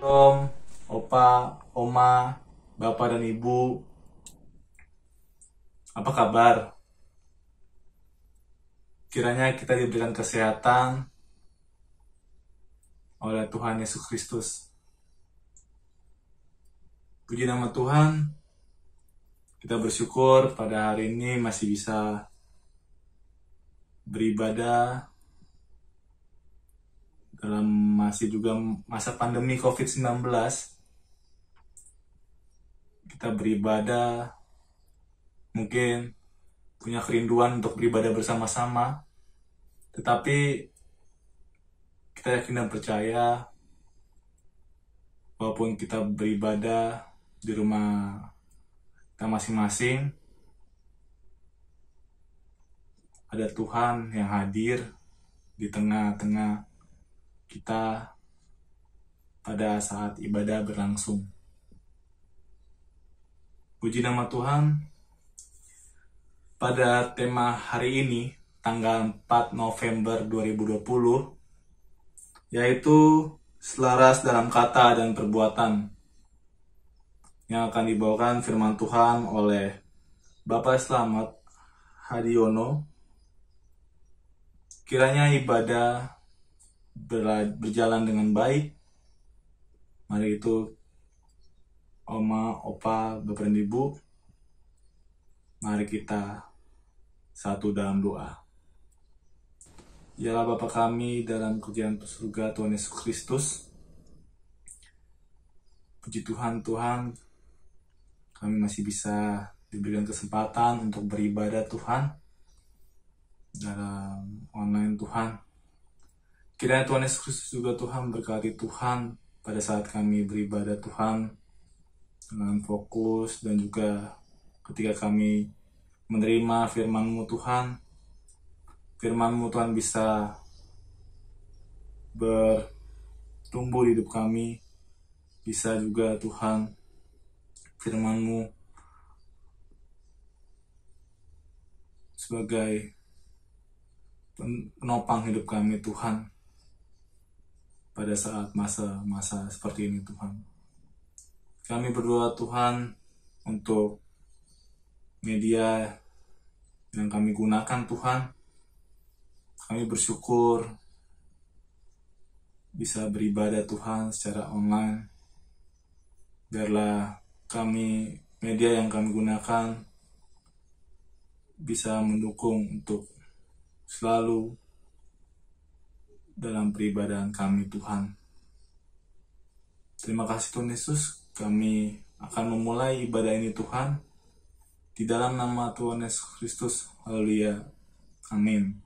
Om, Opa, Oma, Bapak dan Ibu, apa kabar? Kiranya kita diberikan kesehatan oleh Tuhan Yesus Kristus. Puji nama Tuhan, kita bersyukur pada hari ini masih bisa beribadah dalam masih juga masa pandemi COVID-19. Kita beribadah, mungkin punya kerinduan untuk beribadah bersama-sama, tetapi kita yakin dan percaya walaupun kita beribadah di rumah kita masing-masing, ada Tuhan yang hadir di tengah-tengah kita pada saat ibadah berlangsung. Puji nama Tuhan. Pada tema hari ini, tanggal 4 November 2020, yaitu selaras dalam kata dan perbuatan, yang akan dibawakan firman Tuhan oleh Bapak Slamet Hadiono. Kiranya ibadah berjalan dengan baik. Mari itu Oma, Opa, Bapak dan Ibu, mari kita satu dalam doa. Ya Bapa kami dalam kerajaan surga Tuhan Yesus Kristus. Puji Tuhan, kami masih bisa diberikan kesempatan untuk beribadah Tuhan dalam online Tuhan. Kiranya Tuhan Yesus Kristus juga Tuhan berkati Tuhan pada saat kami beribadah Tuhan dengan fokus, dan juga ketika kami menerima firman-Mu Tuhan, firman-Mu Tuhan bisa bertumbuh di hidup kami, bisa juga Tuhan firman-Mu sebagai penopang hidup kami Tuhan pada saat masa-masa seperti ini Tuhan. Kami berdoa Tuhan untuk media yang kami gunakan Tuhan. Kami bersyukur bisa beribadah Tuhan secara online. Biarlah media yang kami gunakan bisa mendukung untuk selalu dalam peribadahan kami Tuhan. Terima kasih Tuhan Yesus. Kami akan memulai ibadah ini Tuhan di dalam nama Tuhan Yesus Kristus. Haleluya. Amin.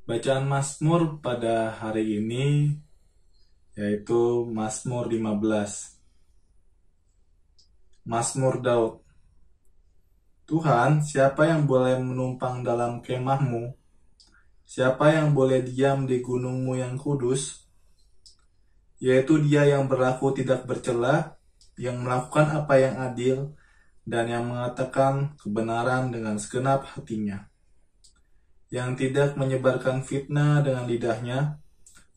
Bacaan Mazmur pada hari ini yaitu Mazmur 15. Mazmur Daud. Tuhan, siapa yang boleh menumpang dalam kemah-Mu? Siapa yang boleh diam di gunung-Mu yang kudus? Yaitu dia yang berlaku tidak bercela, yang melakukan apa yang adil, dan yang mengatakan kebenaran dengan segenap hatinya. Yang tidak menyebarkan fitnah dengan lidahnya,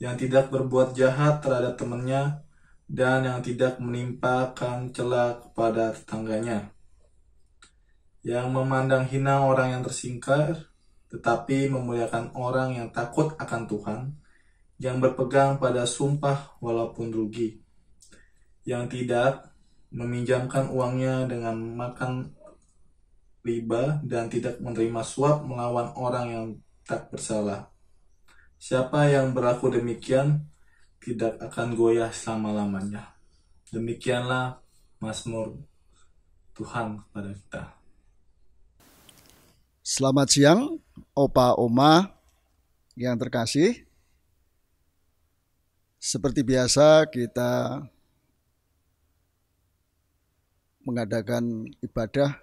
yang tidak berbuat jahat terhadap temannya, dan yang tidak menimpakan cela kepada tetangganya. Yang memandang hina orang yang tersingkir, tetapi memuliakan orang yang takut akan Tuhan, yang berpegang pada sumpah walaupun rugi, yang tidak meminjamkan uangnya dengan makan riba, dan tidak menerima suap melawan orang yang tak bersalah. Siapa yang berlaku demikian tidak akan goyah selama-lamanya. Demikianlah Mazmur Tuhan kepada kita. Selamat siang, Opa Oma yang terkasih. Seperti biasa kita mengadakan ibadah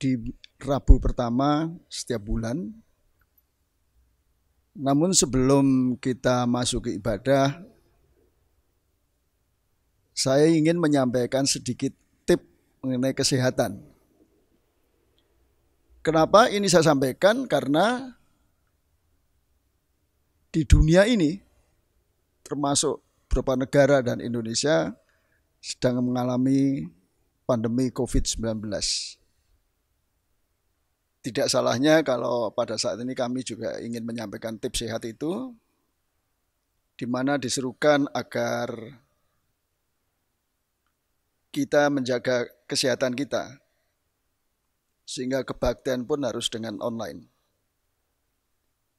di Rabu pertama setiap bulan. Namun sebelum kita masuk ke ibadah, saya ingin menyampaikan sedikit tip mengenai kesehatan. Kenapa ini saya sampaikan? Karena di dunia ini, termasuk beberapa negara dan Indonesia, sedang mengalami pandemi COVID-19. Tidak salahnya kalau pada saat ini kami juga ingin menyampaikan tips sehat itu, di mana diserukan agar kita menjaga kesehatan kita, sehingga kebaktian pun harus dengan online.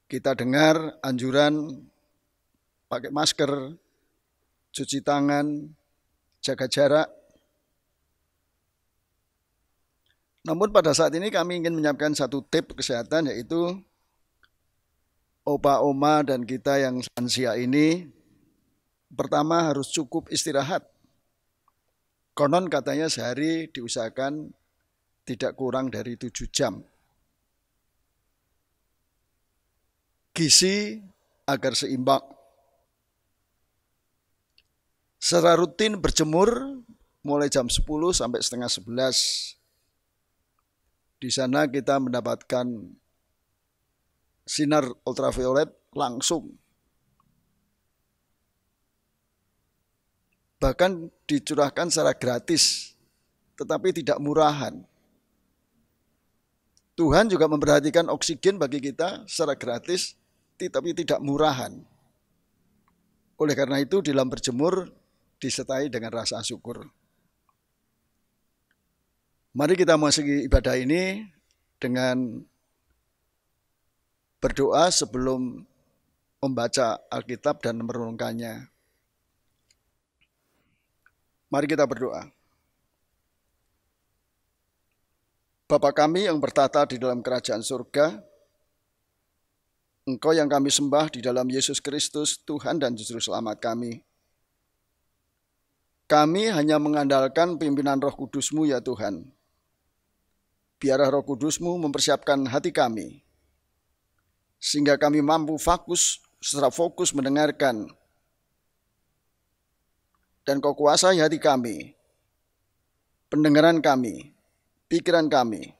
Kita dengar anjuran pakai masker, cuci tangan, jaga jarak. Namun pada saat ini kami ingin menyampaikan satu tip kesehatan, yaitu opa oma dan kita yang lansia ini pertama harus cukup istirahat. Konon katanya sehari diusahakan tidak kurang dari 7 jam. Gizi agar seimbang. Secara rutin berjemur mulai jam 10 sampai setengah 11. Di sana kita mendapatkan sinar ultraviolet langsung. Bahkan dicurahkan secara gratis, tetapi tidak murahan. Tuhan juga memperhatikan oksigen bagi kita secara gratis, tetapi tidak murahan. Oleh karena itu, dalam berjemur disertai dengan rasa syukur. Mari kita masuki ibadah ini dengan berdoa sebelum membaca Alkitab dan merenungkannya. Mari kita berdoa. Bapa kami yang bertata di dalam kerajaan surga, Engkau yang kami sembah di dalam Yesus Kristus, Tuhan dan Juru Selamat kami. Kami hanya mengandalkan pimpinan Roh Kudus-Mu ya Tuhan. Biarlah Roh Kudus-Mu mempersiapkan hati kami, sehingga kami mampu secara fokus mendengarkan, dan Kau kuasai hati kami, pendengaran kami, pikiran kami,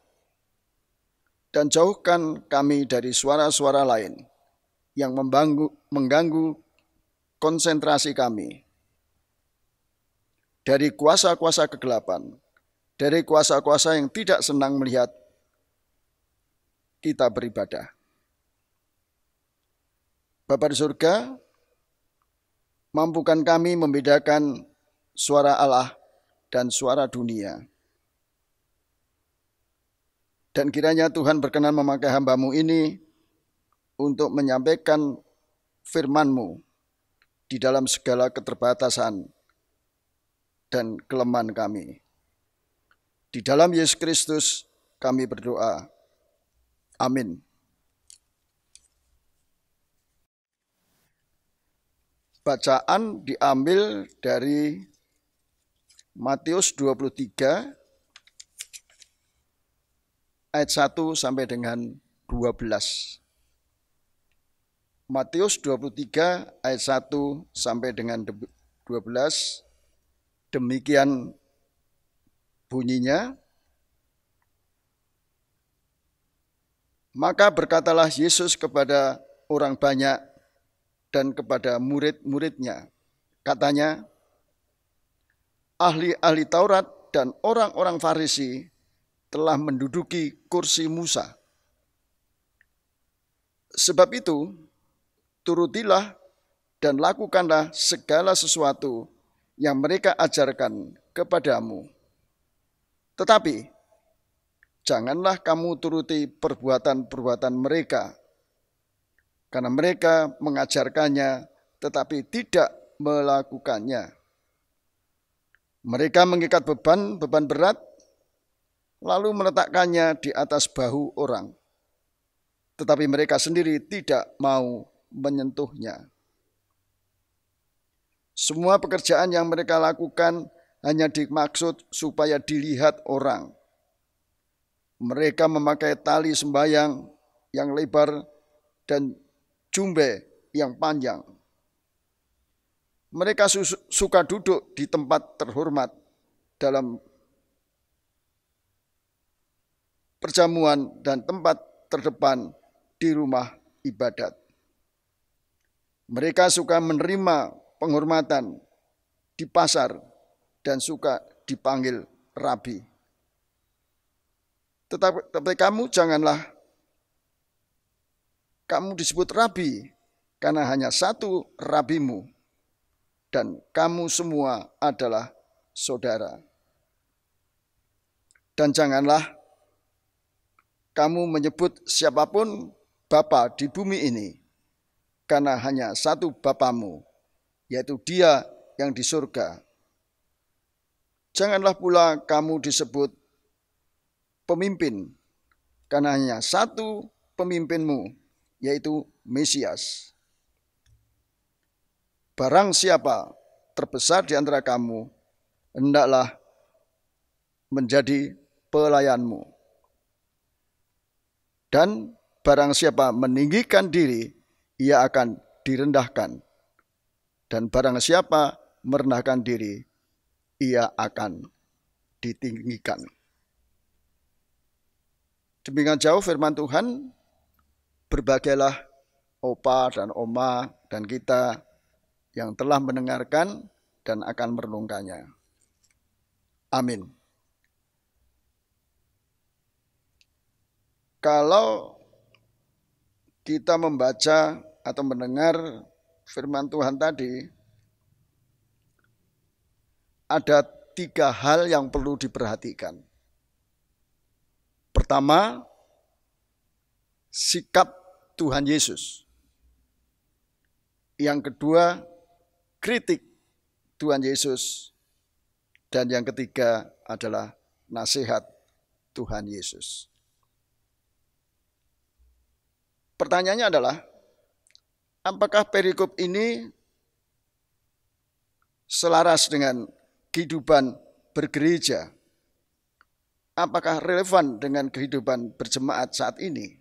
dan jauhkan kami dari suara-suara lain yang mengganggu konsentrasi kami, dari kuasa-kuasa kegelapan, dari kuasa-kuasa yang tidak senang melihat kita beribadah. Bapa di surga, mampukan kami membedakan suara Allah dan suara dunia. Dan kiranya Tuhan berkenan memakai hamba-Mu ini untuk menyampaikan firman-Mu di dalam segala keterbatasan dan kelemahan kami. Di dalam Yesus Kristus kami berdoa. Amin. Bacaan diambil dari Matius 23 ayat 1 sampai dengan 12. Matius 23 ayat 1 sampai dengan 12. Demikian bunyinya. Maka berkatalah Yesus kepada orang banyak dan kepada murid-muridnya. Katanya, ahli-ahli Taurat dan orang-orang Farisi telah menduduki kursi Musa. Sebab itu, turutilah dan lakukanlah segala sesuatu yang mereka ajarkan kepadamu. Tetapi, janganlah kamu turuti perbuatan-perbuatan mereka, karena mereka mengajarkannya tetapi tidak melakukannya. Mereka mengikat beban berat, lalu meletakkannya di atas bahu orang. Tetapi mereka sendiri tidak mau menyentuhnya. Semua pekerjaan yang mereka lakukan hanya dimaksud supaya dilihat orang. Mereka memakai tali sembahyang yang lebar dan jumbe yang panjang. Mereka suka duduk di tempat terhormat dalam perjamuan dan tempat terdepan di rumah ibadat. Mereka suka menerima penghormatan di pasar dan suka dipanggil rabi. Tetapi kamu janganlah kamu disebut rabi, karena hanya satu rabimu, dan kamu semua adalah saudara. Dan janganlah kamu menyebut siapapun bapa di bumi ini, karena hanya satu Bapamu, yaitu Dia yang di surga. Janganlah pula kamu disebut pemimpin, karena hanya satu pemimpinmu, yaitu Mesias. Barang siapa terbesar di antara kamu, hendaklah menjadi pelayanmu. Dan barang siapa meninggikan diri, ia akan direndahkan. Dan barang siapa merendahkan diri, ia akan ditinggikan. Demikian jauh firman Tuhan. Berbagailah opa dan oma dan kita yang telah mendengarkan dan akan merenungkannya. Amin. Kalau kita membaca atau mendengar firman Tuhan tadi, ada 3 hal yang perlu diperhatikan. Pertama, sikap Tuhan Yesus. Yang kedua, kritik Tuhan Yesus. Dan yang ketiga adalah nasihat Tuhan Yesus. Pertanyaannya adalah, apakah perikop ini selaras dengan kehidupan bergereja? Apakah relevan dengan kehidupan berjemaat saat ini?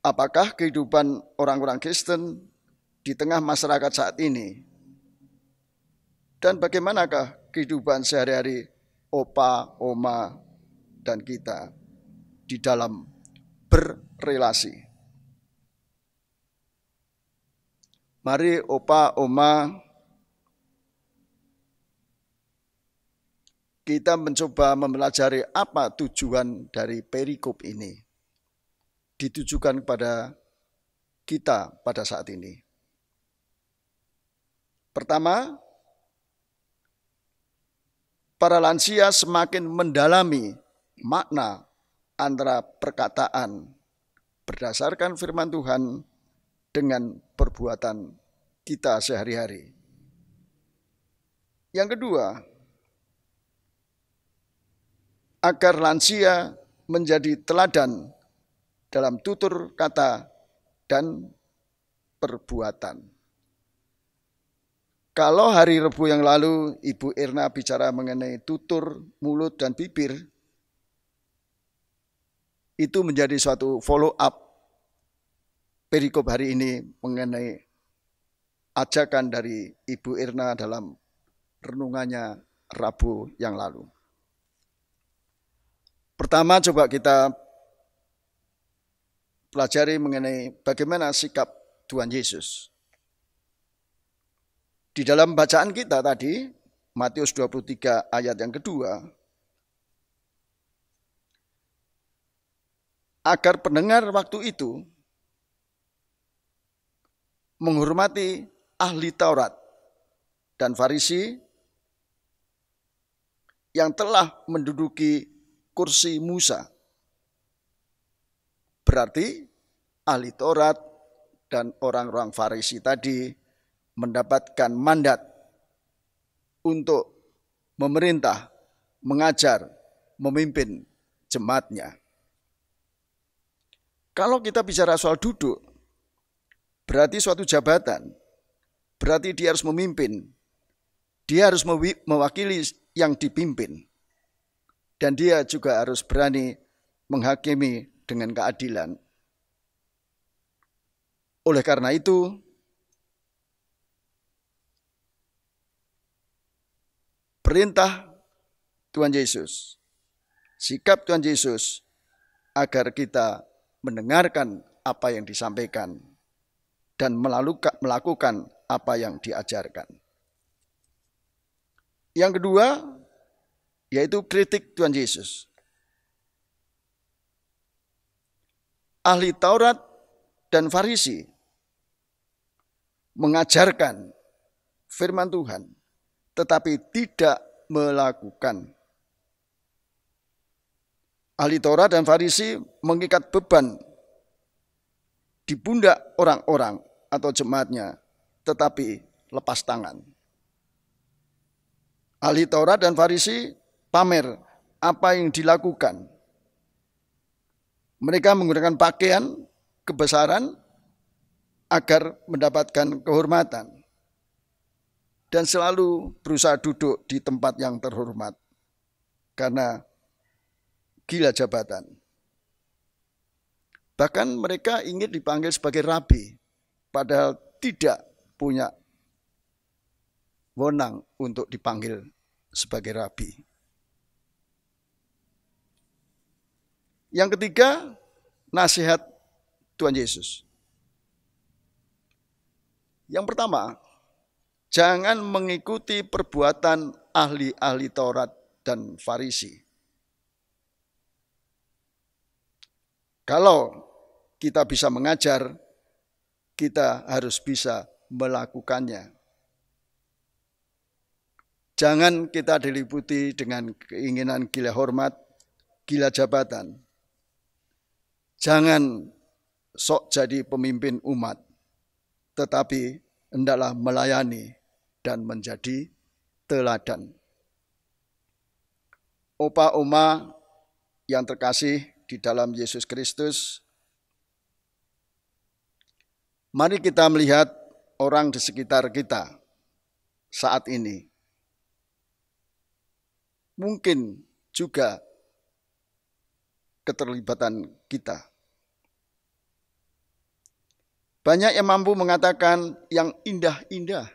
Apakah kehidupan orang-orang Kristen di tengah masyarakat saat ini? Dan bagaimanakah kehidupan sehari-hari opa, oma, dan kita di dalam berrelasi? Mari opa, oma, kita mencoba mempelajari apa tujuan dari perikop ini. Ditujukan kepada kita pada saat ini. Pertama, para lansia semakin mendalami makna antara perkataan berdasarkan firman Tuhan dengan perbuatan kita sehari-hari. Yang kedua, agar lansia menjadi teladan dalam tutur kata dan perbuatan. Kalau hari Rebu yang lalu Ibu Irna bicara mengenai tutur, mulut, dan bibir, itu menjadi suatu follow up perikop hari ini mengenai ajakan dari Ibu Irna dalam renungannya Rabu yang lalu. Pertama coba kita pelajari mengenai bagaimana sikap Tuhan Yesus. Di dalam bacaan kita tadi, Matius 23 ayat yang kedua, agar pendengar waktu itu menghormati ahli Taurat dan Farisi yang telah menduduki kursi Musa. Berarti ahli Taurat dan orang-orang Farisi tadi mendapatkan mandat untuk memerintah, mengajar, memimpin jemaatnya. Kalau kita bicara soal duduk, berarti suatu jabatan, berarti dia harus memimpin, dia harus mewakili yang dipimpin, dan dia juga harus berani menghakimi dengan keadilan. Oleh karena itu, perintah Tuhan Yesus, sikap Tuhan Yesus agar kita mendengarkan apa yang disampaikan dan melakukan apa yang diajarkan. Yang kedua, yaitu kritik Tuhan Yesus. Ahli Taurat dan Farisi mengajarkan firman Tuhan, tetapi tidak melakukan. Ahli Taurat dan Farisi mengikat beban di pundak orang-orang atau jemaatnya, tetapi lepas tangan. Ahli Taurat dan Farisi pamer apa yang dilakukan. Mereka menggunakan pakaian kebesaran agar mendapatkan kehormatan. Dan selalu berusaha duduk di tempat yang terhormat karena gila jabatan. Bahkan mereka ingin dipanggil sebagai rabi, padahal tidak punya wewenang untuk dipanggil sebagai rabi. Yang ketiga, nasihat Tuhan Yesus. Yang pertama, jangan mengikuti perbuatan ahli-ahli Taurat dan Farisi. Kalau kita bisa mengajar, kita harus bisa melakukannya. Jangan kita diliputi dengan keinginan gila hormat, gila jabatan. Jangan sok jadi pemimpin umat, tetapi hendaklah melayani dan menjadi teladan. Opa oma yang terkasih di dalam Yesus Kristus, mari kita melihat orang di sekitar kita saat ini. Mungkin juga keterlibatan kita. Banyak yang mampu mengatakan yang indah-indah.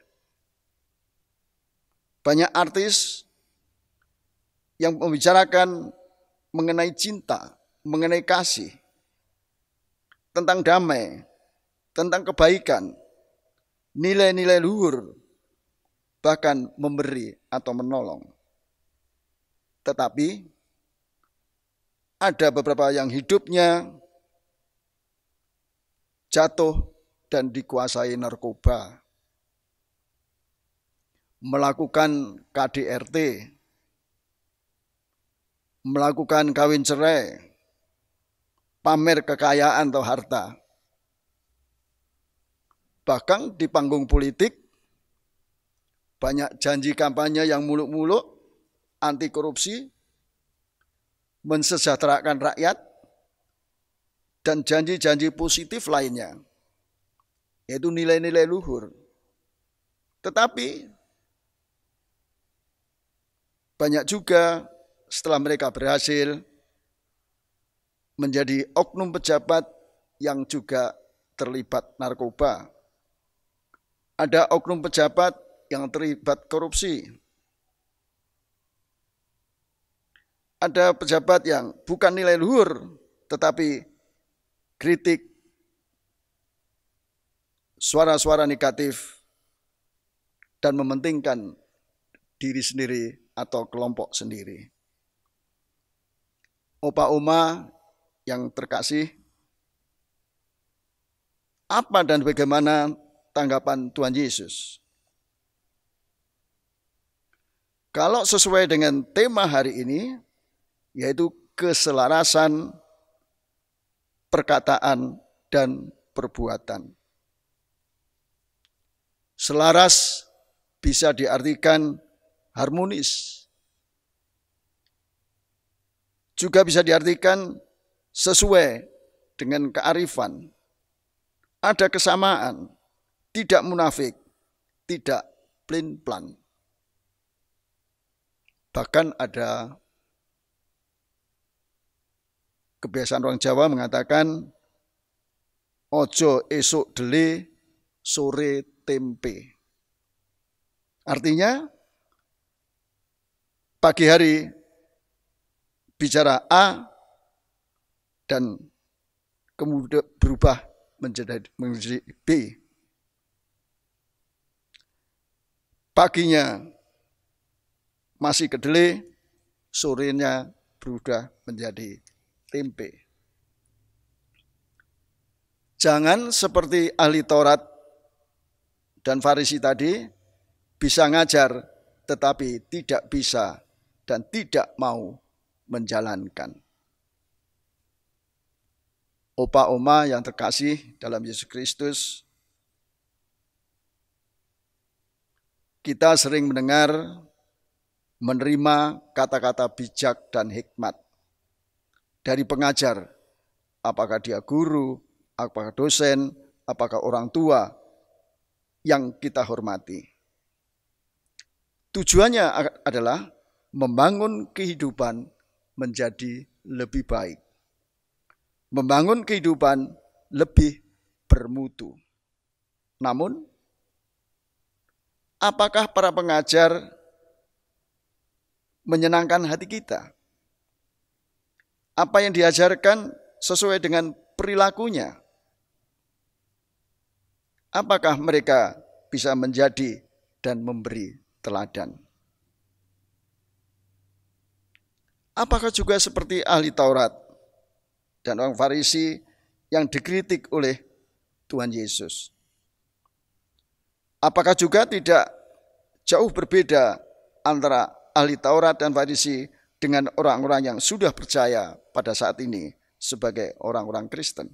Banyak artis yang membicarakan mengenai cinta, mengenai kasih, tentang damai, tentang kebaikan, nilai-nilai luhur, bahkan memberi atau menolong. Tetapi ada beberapa yang hidupnya jatuh dan dikuasai narkoba, melakukan KDRT, melakukan kawin cerai, pamer kekayaan atau harta. Bahkan di panggung politik, banyak janji kampanye yang muluk-muluk, anti korupsi, mensejahterakan rakyat, dan janji-janji positif lainnya, yaitu nilai-nilai luhur. Tetapi banyak juga setelah mereka berhasil menjadi oknum pejabat yang juga terlibat narkoba. Ada oknum pejabat yang terlibat korupsi. Ada pejabat yang bukan nilai luhur, tetapi kritik, suara-suara negatif, dan mementingkan diri sendiri atau kelompok sendiri. Opa Oma yang terkasih, apa dan bagaimana tanggapan Tuhan Yesus? Kalau sesuai dengan tema hari ini, yaitu keselarasan perkataan dan perbuatan. Selaras bisa diartikan harmonis. Juga bisa diartikan sesuai dengan kearifan. Ada kesamaan, tidak munafik, tidak plin-plan. Bahkan ada kebiasaan orang Jawa mengatakan ojo esuk dele sore tempe. Artinya pagi hari bicara A dan kemudian berubah menjadi B. Paginya masih kedelai, sorenya berubah menjadi tempe. Jangan seperti ahli Taurat dan Farisi tadi, bisa ngajar tetapi tidak bisa dan tidak mau menjalankan. Opa Oma yang terkasih dalam Yesus Kristus, kita sering mendengar, menerima kata-kata bijak dan hikmat dari pengajar, apakah dia guru, apakah dosen, apakah orang tua yang kita hormati. Tujuannya adalah membangun kehidupan menjadi lebih baik. Membangun kehidupan lebih bermutu. Namun, apakah para pengajar menyenangkan hati kita? Apa yang diajarkan sesuai dengan perilakunya? Apakah mereka bisa menjadi dan memberi teladan? Apakah juga seperti ahli Taurat dan orang Farisi yang dikritik oleh Tuhan Yesus? Apakah juga tidak jauh berbeda antara ahli Taurat dan Farisi dengan orang-orang yang sudah percaya pada saat ini sebagai orang-orang Kristen?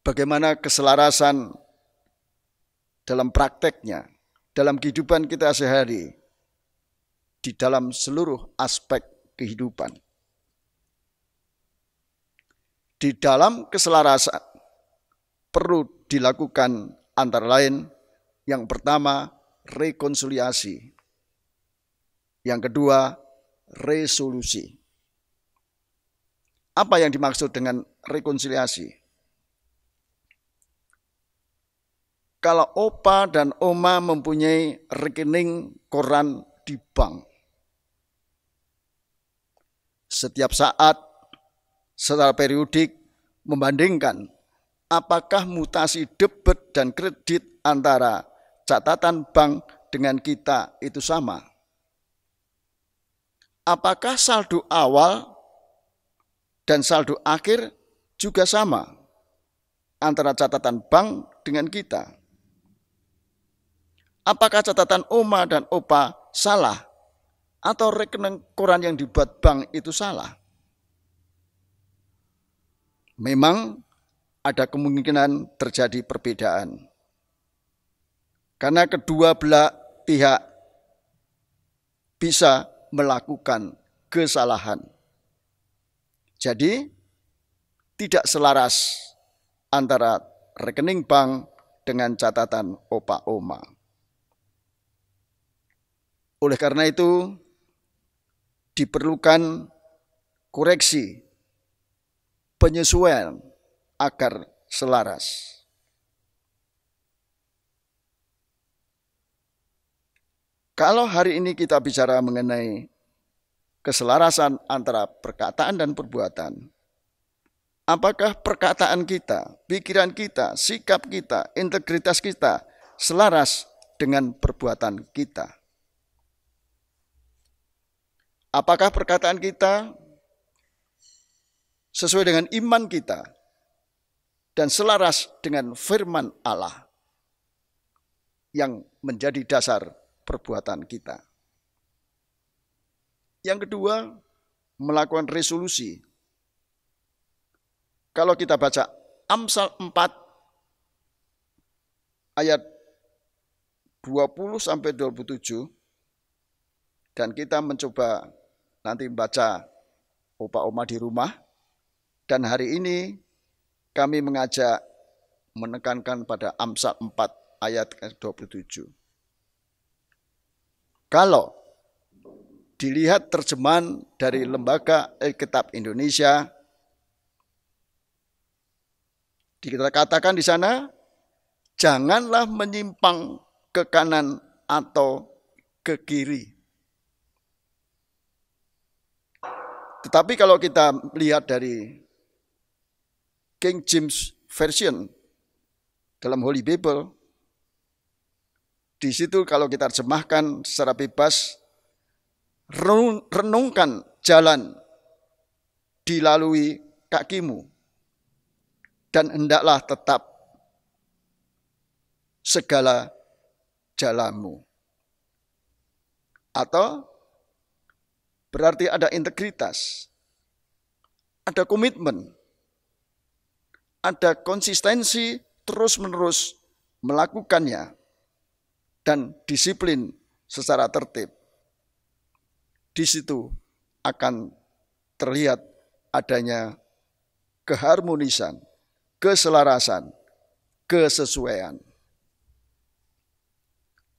Bagaimana keselarasan dalam prakteknya, dalam kehidupan kita sehari, di dalam seluruh aspek kehidupan. Di dalam keselarasan perlu dilakukan antara lain, yang pertama rekonsiliasi, yang kedua resolusi. Apa yang dimaksud dengan rekonsiliasi? Kalau opa dan oma mempunyai rekening koran di bank, setiap saat secara periodik membandingkan apakah mutasi debit dan kredit antara catatan bank dengan kita itu sama. Apakah saldo awal dan saldo akhir juga sama antara catatan bank dengan kita? Apakah catatan oma dan opa salah atau rekening koran yang dibuat bank itu salah? Memang ada kemungkinan terjadi perbedaan. Karena kedua belah pihak bisa melakukan kesalahan. Jadi tidak selaras antara rekening bank dengan catatan opa oma. Oleh karena itu, diperlukan koreksi, penyesuaian agar selaras. Kalau hari ini kita bicara mengenai keselarasan antara perkataan dan perbuatan, apakah perkataan kita, pikiran kita, sikap kita, integritas kita selaras dengan perbuatan kita? Apakah perkataan kita sesuai dengan iman kita dan selaras dengan firman Allah yang menjadi dasar perbuatan kita? Yang kedua, melakukan resolusi. Kalau kita baca Amsal 4 ayat 20-27, dan kita mencoba nanti membaca opa-oma di rumah, dan hari ini kami mengajak menekankan pada Amsal 4 ayat 27. Kalau dilihat terjemahan dari Lembaga Alkitab Indonesia, dikatakan di sana, janganlah menyimpang ke kanan atau ke kiri. Tetapi kalau kita lihat dari King James Version dalam Holy Bible, di situ kalau kita terjemahkan secara bebas, renungkan jalan dilalui kakimu, dan hendaklah tetap segala jalanmu. Atau berarti ada integritas, ada komitmen, ada konsistensi terus-menerus melakukannya, dan disiplin secara tertib. Di situ akan terlihat adanya keharmonisan, keselarasan, kesesuaian.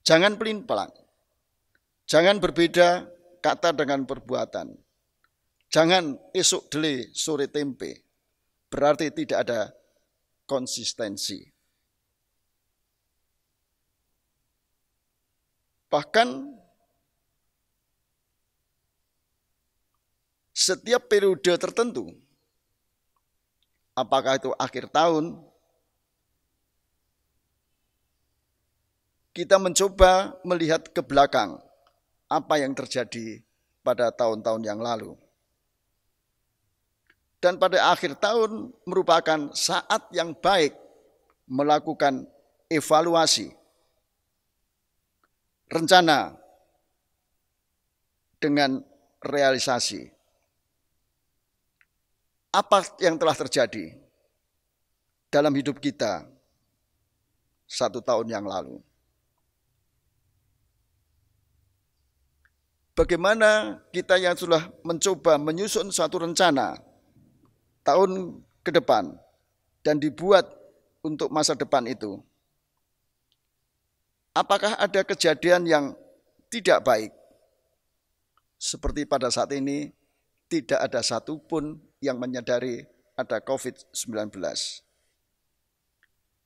Jangan pelin-pelan, jangan berbeda kata dengan perbuatan, jangan esok dele sore tempe, berarti tidak ada konsistensi. Bahkan setiap periode tertentu, apakah itu akhir tahun, kita mencoba melihat ke belakang apa yang terjadi pada tahun-tahun yang lalu. Dan pada akhir tahun merupakan saat yang baik melakukan evaluasi, rencana dengan realisasi. Apa yang telah terjadi dalam hidup kita 1 tahun yang lalu? Bagaimana kita yang sudah mencoba menyusun suatu rencana tahun ke depan dan dibuat untuk masa depan itu? Apakah ada kejadian yang tidak baik? Seperti pada saat ini, tidak ada satupun yang menyadari ada COVID-19.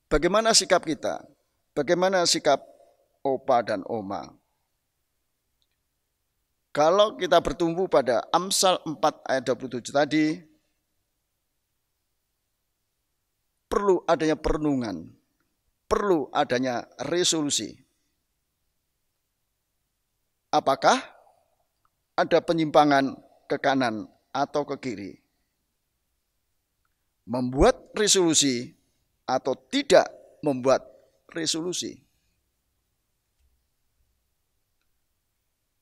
Bagaimana sikap kita? Bagaimana sikap opa dan oma? Kalau kita bertumbuh pada Amsal 4 ayat 27 tadi, perlu adanya perenungan, perlu adanya resolusi. Apakah ada penyimpangan ke kanan atau ke kiri? Membuat resolusi atau tidak membuat resolusi?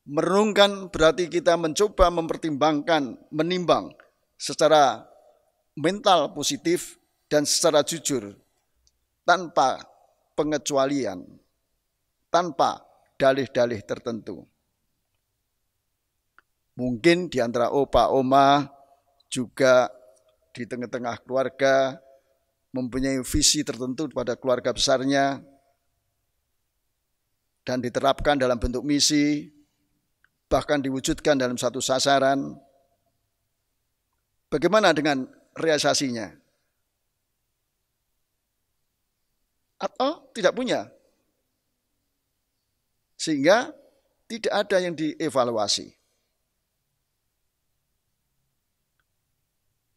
Merenungkan berarti kita mencoba mempertimbangkan, menimbang secara mental positif dan secara jujur, tanpa pengecualian, tanpa dalih-dalih tertentu. Mungkin di antara opa, oma, juga di tengah-tengah keluarga, mempunyai visi tertentu pada keluarga besarnya, dan diterapkan dalam bentuk misi, bahkan diwujudkan dalam satu sasaran. Bagaimana dengan realisasinya? Atau tidak punya? Sehingga tidak ada yang dievaluasi.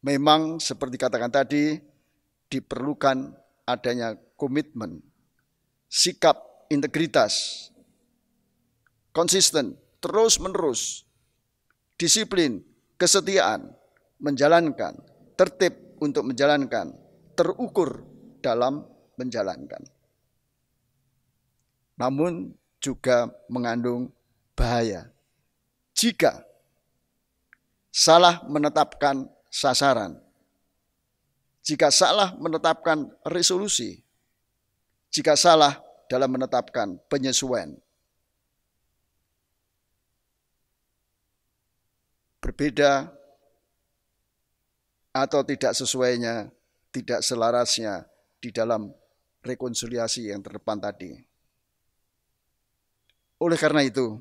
Memang seperti katakan tadi, diperlukan adanya komitmen, sikap, integritas, konsisten, terus-menerus, disiplin, kesetiaan, menjalankan, tertib untuk menjalankan, terukur dalam menjalankan. Namun juga mengandung bahaya jika salah menetapkan sasaran, jika salah menetapkan resolusi, jika salah dalam menetapkan penyesuaian. Berbeda atau tidak sesuainya, tidak selarasnya di dalam rekonsiliasi yang terdepan tadi. Oleh karena itu,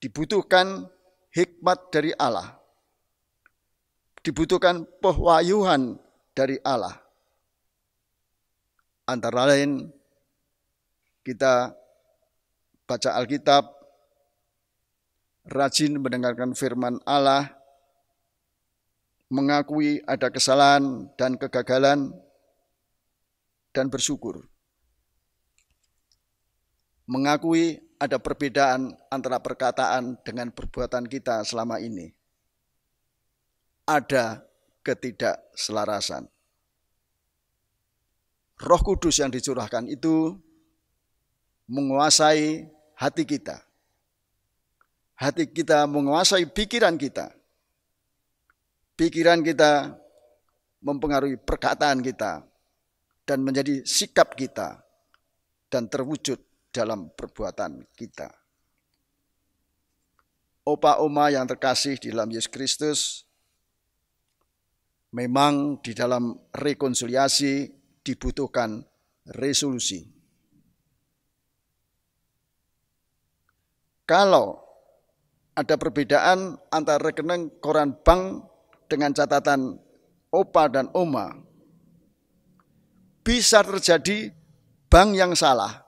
dibutuhkan hikmat dari Allah, dibutuhkan pewahyuan dari Allah. Antara lain, kita baca Alkitab, rajin mendengarkan firman Allah, mengakui ada kesalahan dan kegagalan, dan bersyukur. Mengakui ada perbedaan antara perkataan dengan perbuatan kita selama ini. Ada ketidakselarasan. Roh Kudus yang dicurahkan itu menguasai hati kita. Hati kita menguasai pikiran kita. Pikiran kita mempengaruhi perkataan kita dan menjadi sikap kita dan terwujud dalam perbuatan kita. Opa oma yang terkasih di dalam Yesus Kristus, memang di dalam rekonsiliasi dibutuhkan resolusi. Kalau ada perbedaan antara rekening koran bank dengan catatan opa dan oma, bisa terjadi bank yang salah,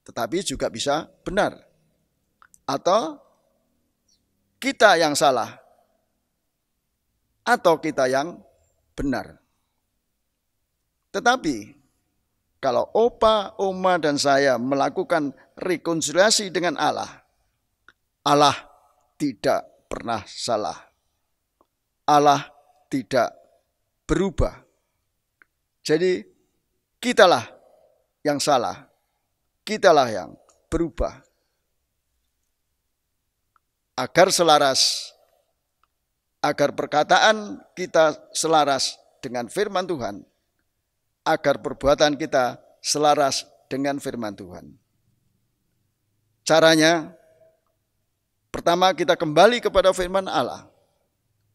tetapi juga bisa benar. Atau kita yang salah, atau kita yang benar. Tetapi kalau opa, oma, dan saya melakukan rekonsiliasi dengan Allah, Allah tidak pernah salah. Allah tidak berubah. Jadi kitalah yang salah, kitalah yang berubah. Agar selaras, agar perkataan kita selaras dengan firman Tuhan, agar perbuatan kita selaras dengan firman Tuhan. Caranya, pertama kita kembali kepada firman Allah.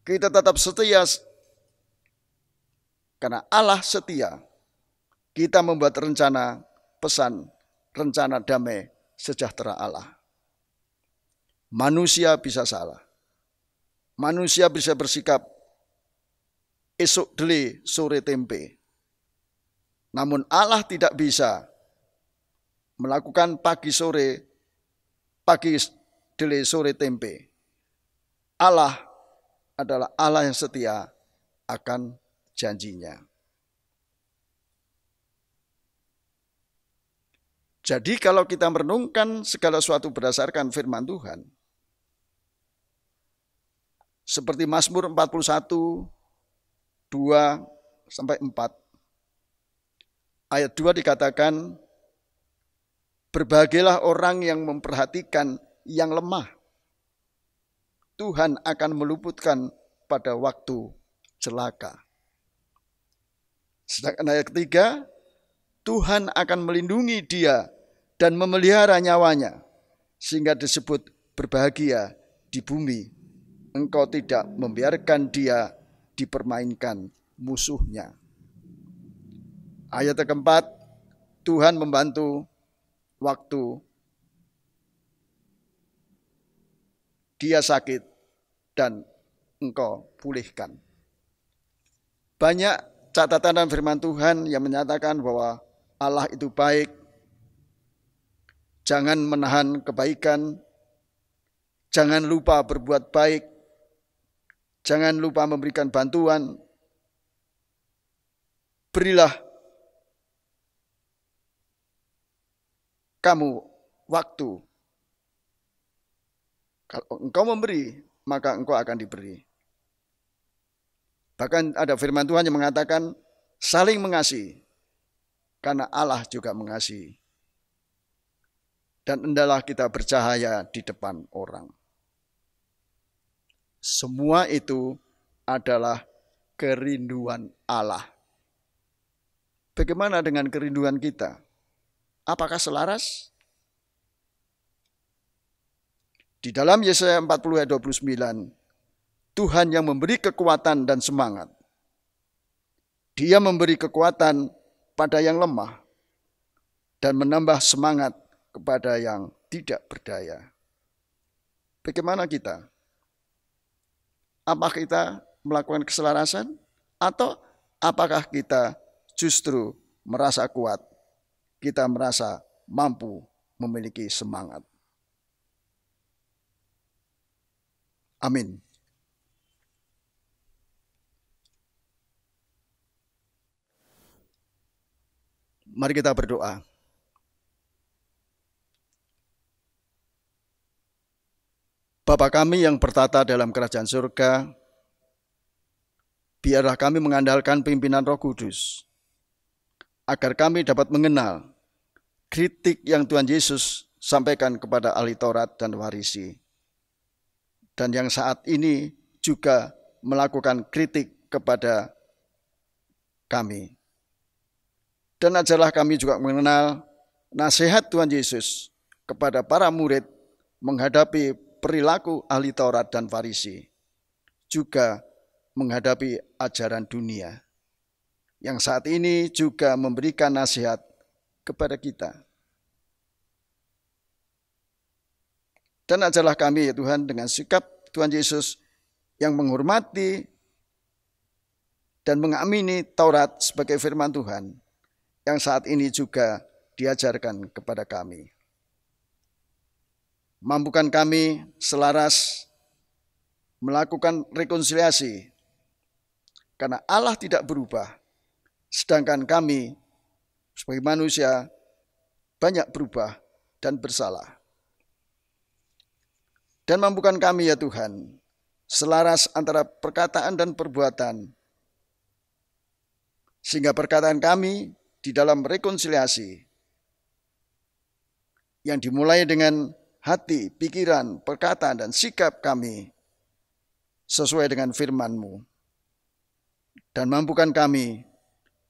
Kita tetap setia, karena Allah setia. Kita membuat rencana, pesan, rencana damai sejahtera Allah. Manusia bisa salah. Manusia bisa bersikap esok dele sore tempe. Namun Allah tidak bisa melakukan pagi dele sore tempe. Allah adalah Allah yang setia akan janjinya. Jadi kalau kita merenungkan segala sesuatu berdasarkan firman Tuhan, seperti Mazmur 41, 2-4, ayat 2 dikatakan, berbahagialah orang yang memperhatikan yang lemah. Tuhan akan meluputkan pada waktu celaka. Sedangkan ayat ketiga, Tuhan akan melindungi dia dan memelihara nyawanya, sehingga disebut berbahagia di bumi. Engkau tidak membiarkan dia dipermainkan musuhnya. Ayat keempat, Tuhan membantu waktu dia sakit dan engkau pulihkan. Banyak catatan dan firman Tuhan yang menyatakan bahwa Allah itu baik. Jangan menahan kebaikan. Jangan lupa berbuat baik. Jangan lupa memberikan bantuan. Berilah kamu waktu. Kalau engkau memberi, maka engkau akan diberi. Bahkan ada firman Tuhan yang mengatakan saling mengasihi, karena Allah juga mengasihi. Dan hendaklah kita bercahaya di depan orang. Semua itu adalah kerinduan Allah. Bagaimana dengan kerinduan kita? Apakah selaras? Di dalam Yesaya 40 ayat 29, Tuhan yang memberi kekuatan dan semangat. Dia memberi kekuatan pada yang lemah dan menambah semangat kepada yang tidak berdaya. Bagaimana kita? Apakah kita melakukan keselarasan atau apakah kita justru merasa kuat? Kita merasa mampu memiliki semangat. Amin. Mari kita berdoa. Bapa kami yang bertata dalam kerajaan surga, biarlah kami mengandalkan pimpinan Roh Kudus, agar kami dapat mengenal kritik yang Tuhan Yesus sampaikan kepada ahli Taurat dan Farisi, dan yang saat ini juga melakukan kritik kepada kami. Dan ajarlah kami juga mengenal nasihat Tuhan Yesus kepada para murid menghadapi perilaku ahli Taurat dan Farisi, juga menghadapi ajaran dunia yang saat ini juga memberikan nasihat kepada kita. Dan ajarlah kami ya Tuhan dengan sikap Tuhan Yesus yang menghormati dan mengamini Taurat sebagai firman Tuhan yang saat ini juga diajarkan kepada kami. Mampukan kami selaras melakukan rekonsiliasi karena Allah tidak berubah, sedangkan kami sebagai manusia banyak berubah dan bersalah. Dan mampukan kami ya Tuhan selaras antara perkataan dan perbuatan, sehingga perkataan kami di dalam rekonsiliasi yang dimulai dengan hati, pikiran, perkataan, dan sikap kami sesuai dengan firman-Mu. Dan mampukan kami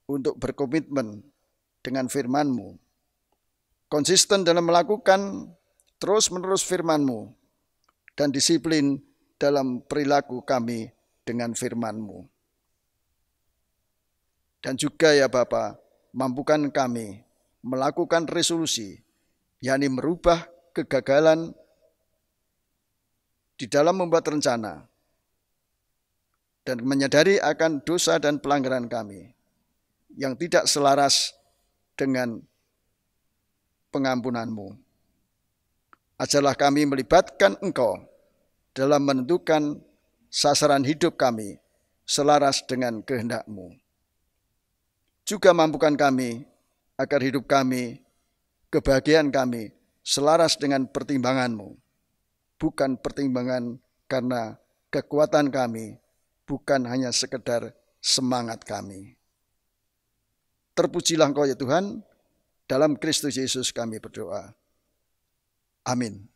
untuk berkomitmen dengan firman-Mu, konsisten dalam melakukan terus-menerus firman-Mu, dan disiplin dalam perilaku kami dengan firman-Mu. Dan juga ya Bapa, mampukan kami melakukan resolusi, yakni merubah kegagalan di dalam membuat rencana dan menyadari akan dosa dan pelanggaran kami yang tidak selaras dengan pengampunan-Mu. Ajarlah kami melibatkan Engkau dalam menentukan sasaran hidup kami selaras dengan kehendak-Mu. Juga mampukan kami agar hidup kami, kebahagiaan kami selaras dengan pertimbangan-Mu, bukan pertimbangan karena kekuatan kami, bukan hanya sekedar semangat kami. Terpujilah Engkau ya Tuhan, dalam Kristus Yesus kami berdoa. Amin.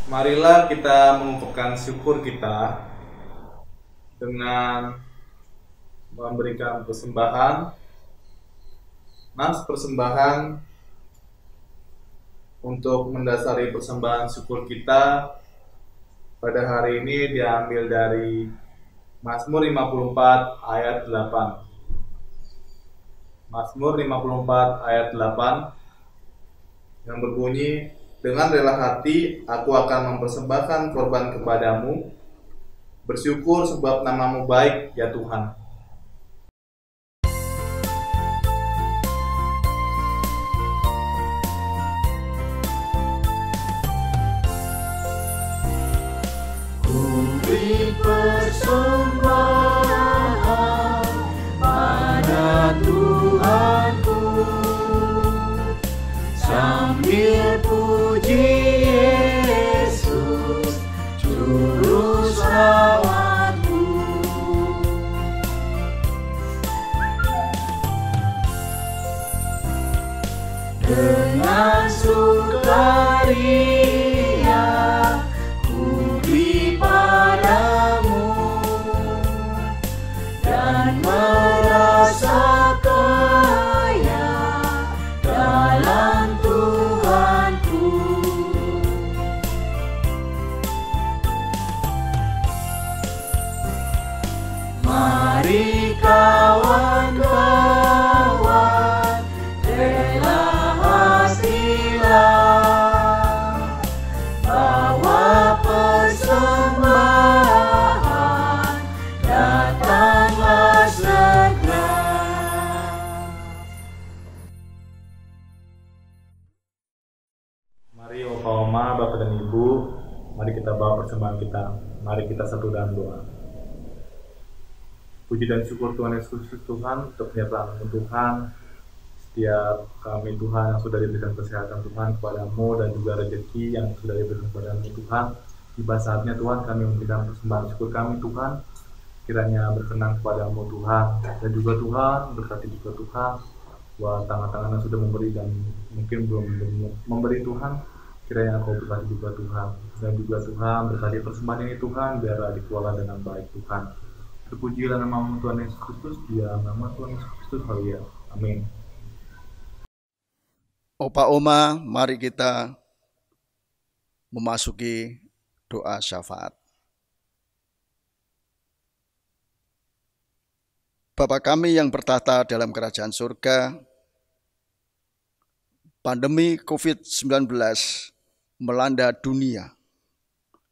Marilah kita mengucapkan syukur kita dengan memberikan persembahan, persembahan untuk mendasari persembahan syukur kita pada hari ini diambil dari Mazmur 54 ayat 8. Mazmur 54 ayat 8 yang berbunyi, dengan rela hati aku akan mempersembahkan korban kepadamu, bersyukur sebab namamu baik ya Tuhan. Beri persembahan pada Tuhanku sambil puji Yesus juru selamatku. Dengan sukaria ku beri padamu dan merasa kaya dalam Tuhanku. Mari kawan-kawan, rela hatilah, bawa persembahan, datanglah segera. Mari Opa Oma, Bapak dan Ibu, mari kita bawa persembahan kita. Mari kita satu dalam doa. Puji dan syukur Tuhan Yesus Kristus Tuhan untuk penyertaan Tuhan, setiap kami Tuhan yang sudah diberikan kesehatan Tuhan kepadamu dan juga rezeki yang sudah diberikan kepadamu Tuhan. Tiba saatnya Tuhan kami memberikan persembahan syukur kami Tuhan, kiranya berkenan kepadamu Tuhan, dan juga Tuhan berkati juga Tuhan buat tangan-tangan yang sudah memberi dan mungkin belum memberi Tuhan, kiranya Engkau berkati juga Tuhan, dan juga Tuhan berkati persembahan ini Tuhan biar dikelola dengan baik Tuhan. Terpujilah nama Tuhan Yesus Kristus, dia nama Tuhan Yesus Kristus, haleluya, amin. Opa Oma, mari kita memasuki doa syafaat. Bapa kami yang bertahta dalam kerajaan surga, pandemi COVID-19 melanda dunia,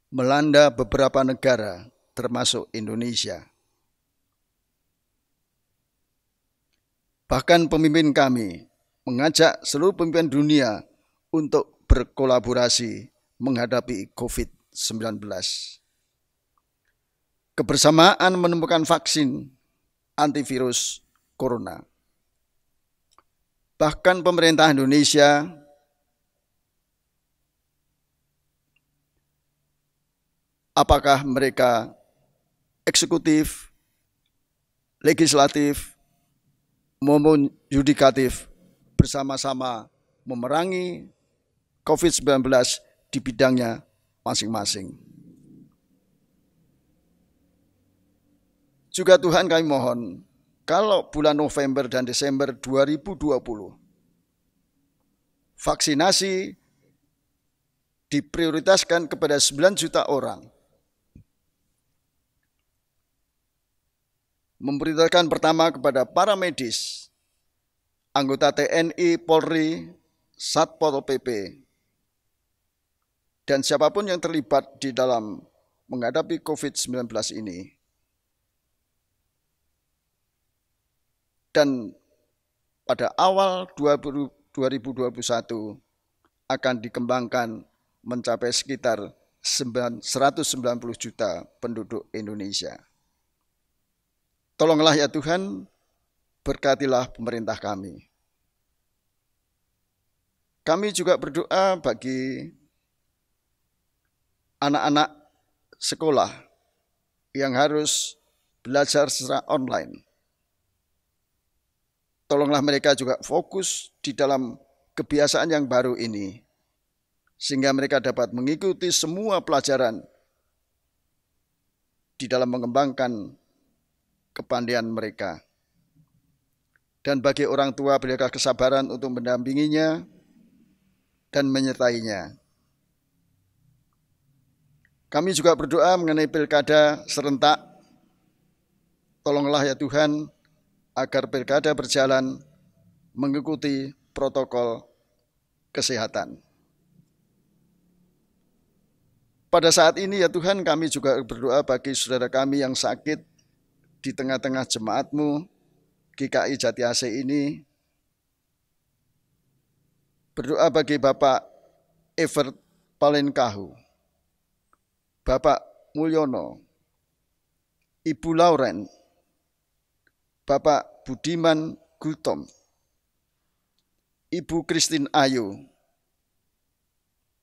melanda beberapa negara termasuk Indonesia. Bahkan pemimpin kami mengajak seluruh pemimpin dunia untuk berkolaborasi menghadapi COVID-19. Kebersamaan menemukan vaksin antivirus corona. Bahkan pemerintah Indonesia apakah mereka eksekutif, legislatif, maupun yudikatif bersama-sama memerangi COVID-19 di bidangnya masing-masing. Juga Tuhan kami mohon, kalau bulan November dan Desember 2020 vaksinasi diprioritaskan kepada 9 juta orang, memprioritaskan pertama kepada para medis, anggota TNI, Polri, Satpol PP, dan siapapun yang terlibat di dalam menghadapi COVID-19 ini. Dan pada awal 2021 akan dikembangkan mencapai sekitar 190 juta penduduk Indonesia. Tolonglah ya Tuhan, berkatilah pemerintah kami. Kami juga berdoa bagi anak-anak sekolah yang harus belajar secara online. Tolonglah mereka juga fokus di dalam kebiasaan yang baru ini. sehingga mereka dapat mengikuti semua pelajaran di dalam mengembangkan kepandaian mereka. Dan bagi orang tua, berilah kesabaran untuk mendampinginya dan menyertainya. Kami juga berdoa mengenai pilkada serentak. Tolonglah ya Tuhan, agar pilkada berjalan mengikuti protokol kesehatan. Pada saat ini ya Tuhan, kami juga berdoa bagi saudara kami yang sakit di tengah-tengah jemaat-Mu, GKI Jati AC ini. Berdoa bagi Bapak Evert Palenkahu, Bapak Mulyono, Ibu Lauren, Bapak Budiman Gultom, Ibu Christine Ayu,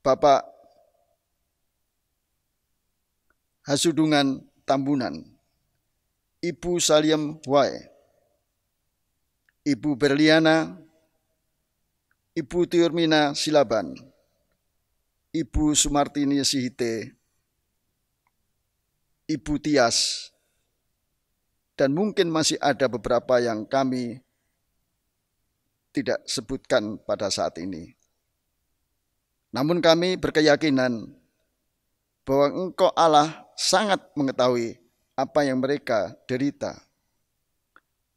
Bapak Hasudungan Tambunan, Ibu Saliem Wae, Ibu Berliana, Ibu Tiurmina Silaban, Ibu Sumartini Sihite, Ibu Tias, dan mungkin masih ada beberapa yang kami tidak sebutkan pada saat ini. Namun kami berkeyakinan bahwa Engkau Allah sangat mengetahui apa yang mereka derita.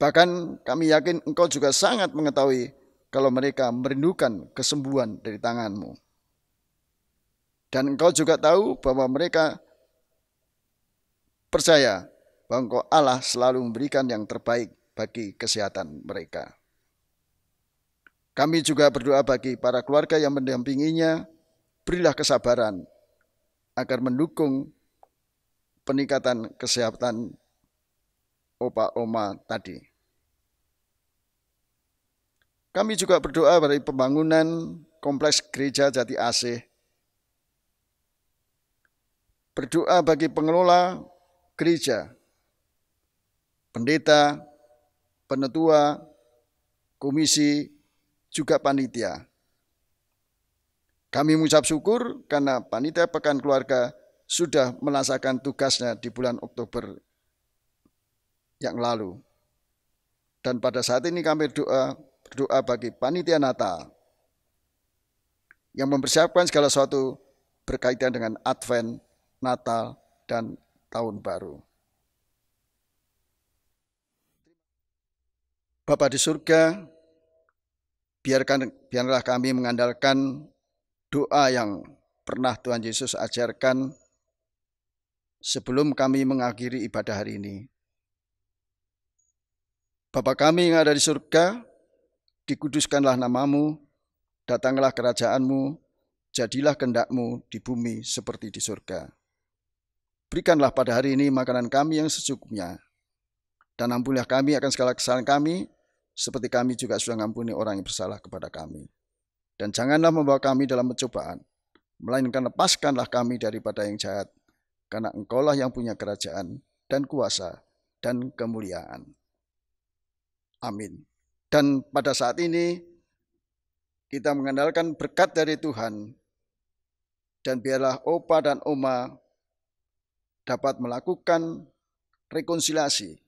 Bahkan kami yakin Engkau juga sangat mengetahui kalau mereka merindukan kesembuhan dari tangan-Mu. Dan Engkau juga tahu bahwa mereka percaya bahwa Engkau Allah selalu memberikan yang terbaik bagi kesehatan mereka. Kami juga berdoa bagi para keluarga yang mendampinginya, berilah kesabaran agar mendukung peningkatan kesehatan opa oma tadi. Kami juga berdoa bagi pembangunan kompleks gereja Jati AC. Berdoa bagi pengelola gereja, pendeta, penetua, komisi, juga panitia. Kami mengucap syukur karena panitia Pekan Keluarga sudah melaksanakan tugasnya di bulan Oktober yang lalu. Dan pada saat ini kami berdoa bagi panitia Natal yang mempersiapkan segala sesuatu berkaitan dengan Advent, Natal, dan Tahun Baru. Bapa di surga, biarlah kami mengandalkan doa yang pernah Tuhan Yesus ajarkan sebelum kami mengakhiri ibadah hari ini. Bapa kami yang ada di surga, dikuduskanlah nama-Mu, datanglah kerajaan-Mu, jadilah kehendak-Mu di bumi seperti di surga. Berikanlah pada hari ini makanan kami yang secukupnya, dan ampunilah kami akan segala kesalahan kami, seperti kami juga sudah mengampuni orang yang bersalah kepada kami. Dan janganlah membawa kami dalam pencobaan, melainkan lepaskanlah kami daripada yang jahat, karena Engkaulah yang punya kerajaan dan kuasa dan kemuliaan. Amin. Dan pada saat ini kita mengandalkan berkat dari Tuhan, dan biarlah opa dan oma dapat melakukan rekonsiliasi,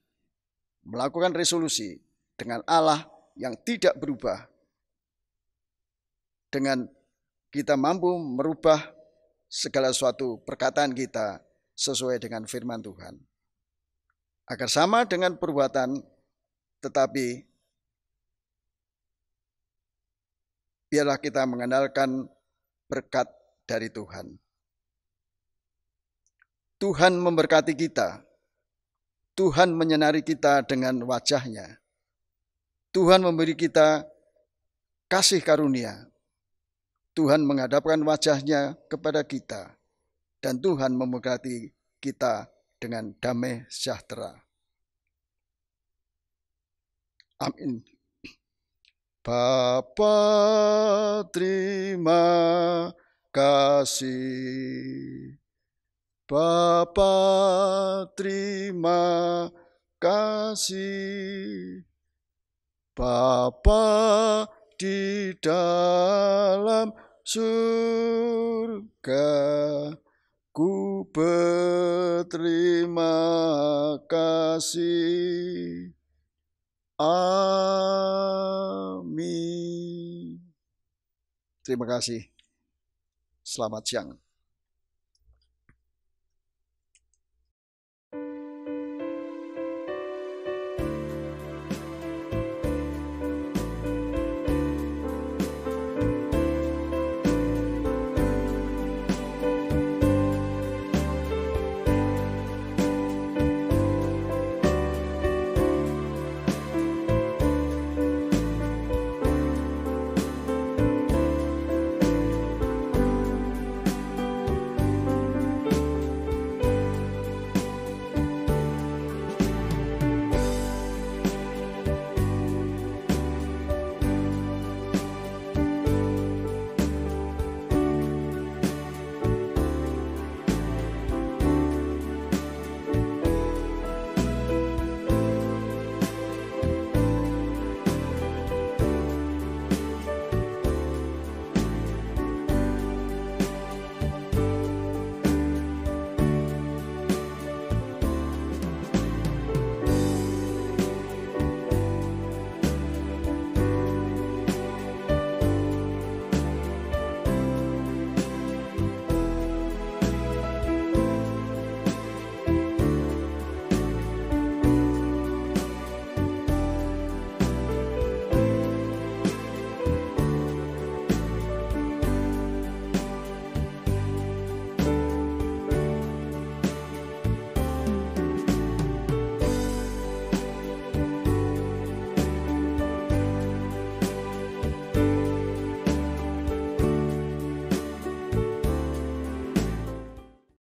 melakukan resolusi dengan Allah yang tidak berubah, dengan kita mampu merubah segala suatu perkataan kita sesuai dengan firman Tuhan. Agar sama dengan perbuatan, tetapi biarlah kita mengandalkan berkat dari Tuhan. Tuhan memberkati kita. Tuhan menyenari kita dengan wajah-Nya. Tuhan memberi kita kasih karunia. Tuhan menghadapkan wajah-Nya kepada kita. Dan Tuhan memberkati kita dengan damai sejahtera. Amin. Bapa, terima kasih. Bapa, terima kasih. Bapa di dalam surga. Ku berterima kasih. Amin. Terima kasih. Selamat siang.